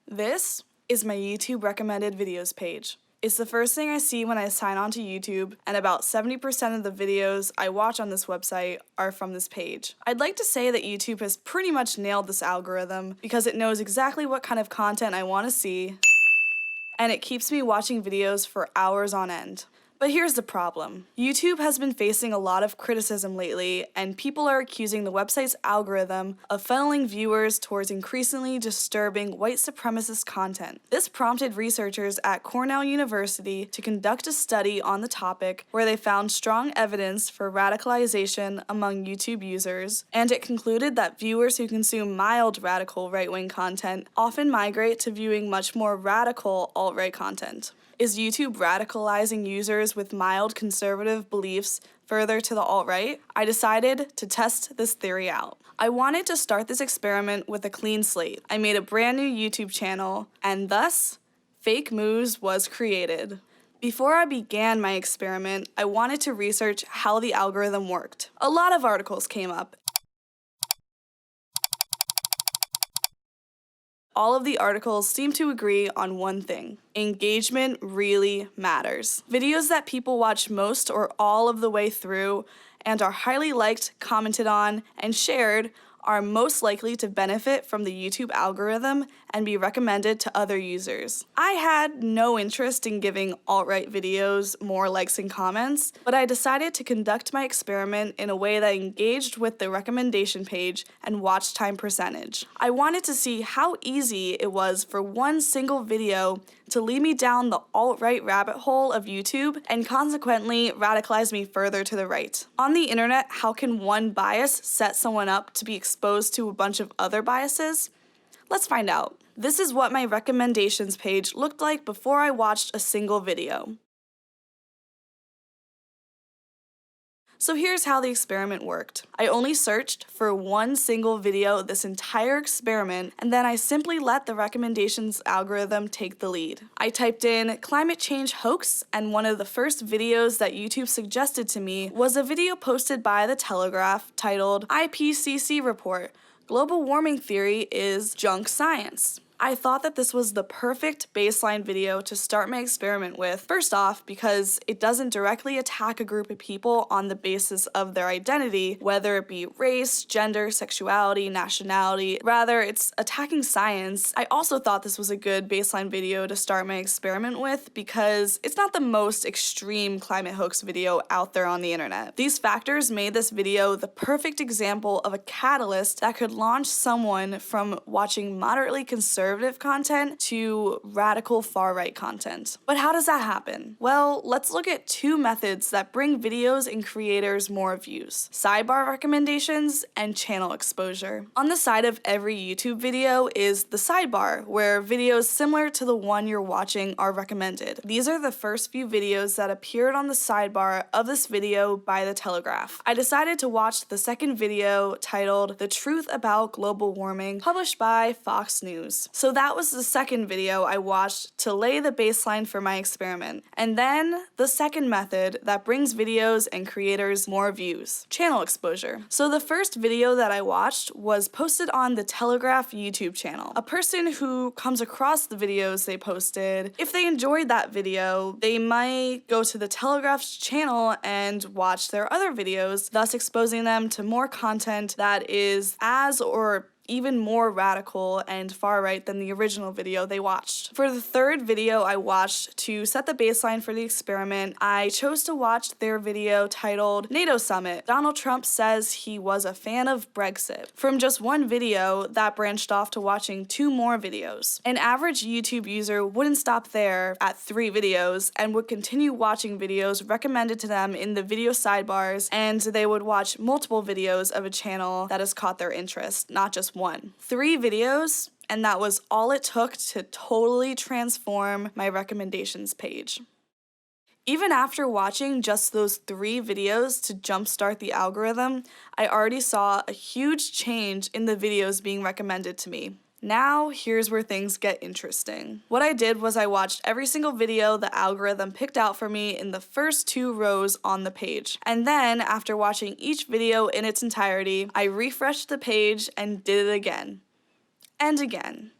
This is my YouTube recommended videos page. It's the first thing I see when I sign on to YouTube, and about 70% of the videos I watch on this website are from this page. I'd like to say that YouTube has pretty much nailed this algorithm because it knows exactly what kind of content I want to see, and it keeps me watching videos for hours on end. But here's the problem. YouTube has been facing a lot of criticism lately, and people are accusing the website's algorithm of funneling viewers towards increasingly disturbing white supremacist content. This prompted researchers at Cornell University to conduct a study on the topic where they found strong evidence for radicalization among YouTube users, and it concluded that viewers who consume mild radical right-wing content often migrate to viewing much more radical alt-right content. Is YouTube radicalizing users with mild conservative beliefs further to the alt-right? I decided to test this theory out. I wanted to start this experiment with a clean slate. I made a brand new YouTube channel, and thus, Fake Moves was created. Before I began my experiment, I wanted to research how the algorithm worked. A lot of articles came up. All of the articles seem to agree on one thing. Engagement really matters. Videos that people watch most or all of the way through and are highly liked, commented on, and shared are most likely to benefit from the YouTube algorithm and be recommended to other users. I had no interest in giving alt-right videos more likes and comments, but I decided to conduct my experiment in a way that engaged with the recommendation page and watch time percentage. I wanted to see how easy it was for one single video to lead me down the alt-right rabbit hole of YouTube and consequently radicalize me further to the right. On the internet, how can one bias set someone up to be exposed to a bunch of other biases? Let's find out. This is what my recommendations page looked like before I watched a single video. So here's how the experiment worked. I only searched for one single video this entire experiment, and then I simply let the recommendations algorithm take the lead. I typed in climate change hoax, and one of the first videos that YouTube suggested to me was a video posted by The Telegraph titled IPCC Report: Global Warming Theory is Junk Science. I thought that this was the perfect baseline video to start my experiment with, first off because it doesn't directly attack a group of people on the basis of their identity, whether it be race, gender, sexuality, nationality. Rather, it's attacking science. I also thought this was a good baseline video to start my experiment with because it's not the most extreme climate hoax video out there on the internet. These factors made this video the perfect example of a catalyst that could launch someone from watching moderately conservative content to radical far-right content. But how does that happen? Well, let's look at two methods that bring videos and creators more views: sidebar recommendations and channel exposure. On the side of every YouTube video is the sidebar, where videos similar to the one you're watching are recommended. These are the first few videos that appeared on the sidebar of this video by The Telegraph. I decided to watch the second video titled The Truth About Global Warming, published by Fox News. So that was the second video I watched to lay the baseline for my experiment. And then the second method that brings videos and creators more views: channel exposure. So the first video that I watched was posted on the Telegraph YouTube channel. A person who comes across the videos they posted, if they enjoyed that video, they might go to the Telegraph's channel and watch their other videos, thus exposing them to more content that is as or even more radical and far-right than the original video they watched. For the third video I watched to set the baseline for the experiment, I chose to watch their video titled NATO Summit: Donald Trump Says He Was a Fan of Brexit. From just one video, that branched off to watching two more videos. An average YouTube user wouldn't stop there at 3 videos and would continue watching videos recommended to them in the video sidebars, and they would watch multiple videos of a channel that has caught their interest, not just one. 3 videos, and that was all it took to totally transform my recommendations page. Even after watching just those 3 videos to jumpstart the algorithm, I already saw a huge change in the videos being recommended to me. Now, here's where things get interesting. What I did was I watched every single video the algorithm picked out for me in the first 2 rows on the page. And then, after watching each video in its entirety, I refreshed the page and did it again. And again.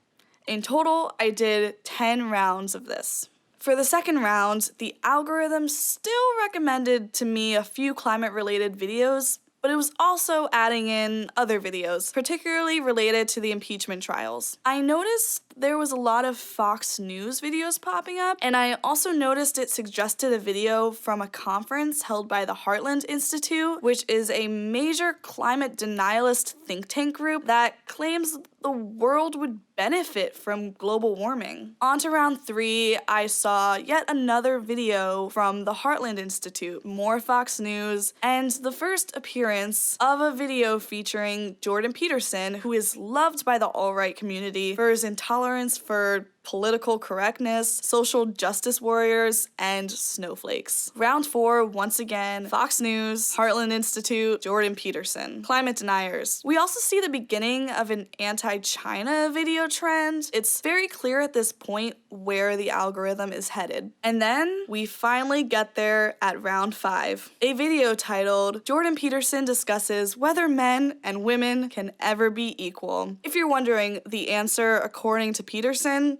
In total, I did 10 rounds of this. For the second round, the algorithm still recommended to me a few climate-related videos, but it was also adding in other videos, particularly related to the impeachment trials. I noticed there was a lot of Fox News videos popping up, and I also noticed it suggested a video from a conference held by the Heartland Institute, which is a major climate denialist think tank group that claims the world would benefit from global warming. On to round 3, I saw yet another video from the Heartland Institute, more Fox News, and the first appearance of a video featuring Jordan Peterson, who is loved by the alt-right community for his intolerance for political correctness, social justice warriors, and snowflakes. Round 4, once again, Fox News, Heartland Institute, Jordan Peterson, climate deniers. We also see the beginning of an anti-China video trend. It's very clear at this point where the algorithm is headed. And then we finally get there at round 5, a video titled, Jordan Peterson discusses whether men and women can ever be equal. If you're wondering, the answer, according to Peterson,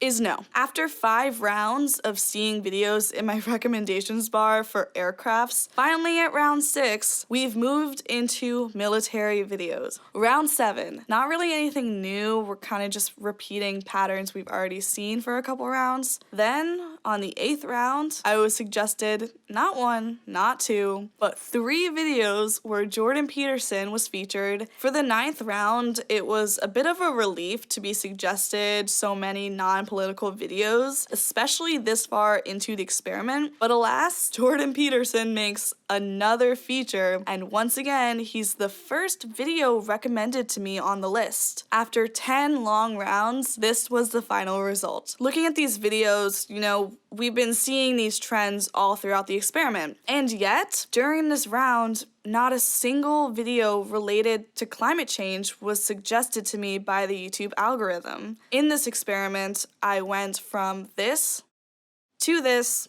is no. After 5 rounds of seeing videos in my recommendations bar for aircrafts, finally at round 6, we've moved into military videos. Round 7, not really anything new, we're kind of just repeating patterns we've already seen for a couple rounds. Then, on the 8th round, I was suggested not 1, not 2, but 3 videos where Jordan Peterson was featured. For the 9th round, it was a bit of a relief to be suggested so many non-political videos, especially this far into the experiment. But alas, Jordan Peterson makes another feature, and once again, he's the first video recommended to me on the list. After 10 long rounds, this was the final result. Looking at these videos, we've been seeing these trends all throughout the experiment. And yet, during this round, not a single video related to climate change was suggested to me by the YouTube algorithm. In this experiment, I went from this, to this,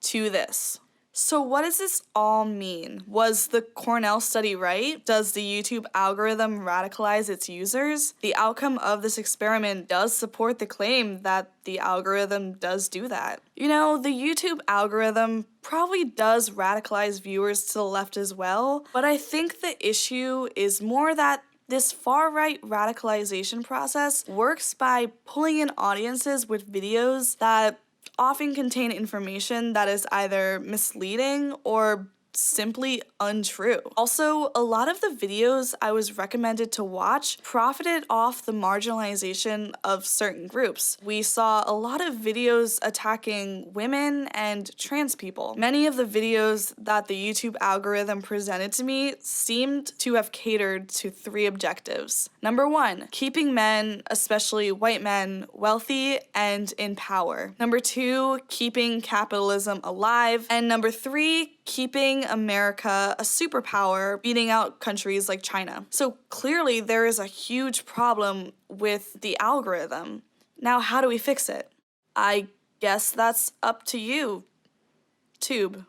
to this. So what does this all mean? Was the Cornell study right? Does the YouTube algorithm radicalize its users? The outcome of this experiment does support the claim that the algorithm does do that. The YouTube algorithm probably does radicalize viewers to the left as well, but I think the issue is more that this far-right radicalization process works by pulling in audiences with videos that often contain information that is either misleading or simply untrue. Also, a lot of the videos I was recommended to watch profited off the marginalization of certain groups. We saw a lot of videos attacking women and trans people. Many of the videos that the YouTube algorithm presented to me seemed to have catered to 3 objectives. Number 1, keeping men, especially white men, wealthy and in power. Number 2, keeping capitalism alive. And number 3, keeping America a superpower, beating out countries like China. So clearly there is a huge problem with the algorithm. Now, how do we fix it? I guess that's up to you, Tube.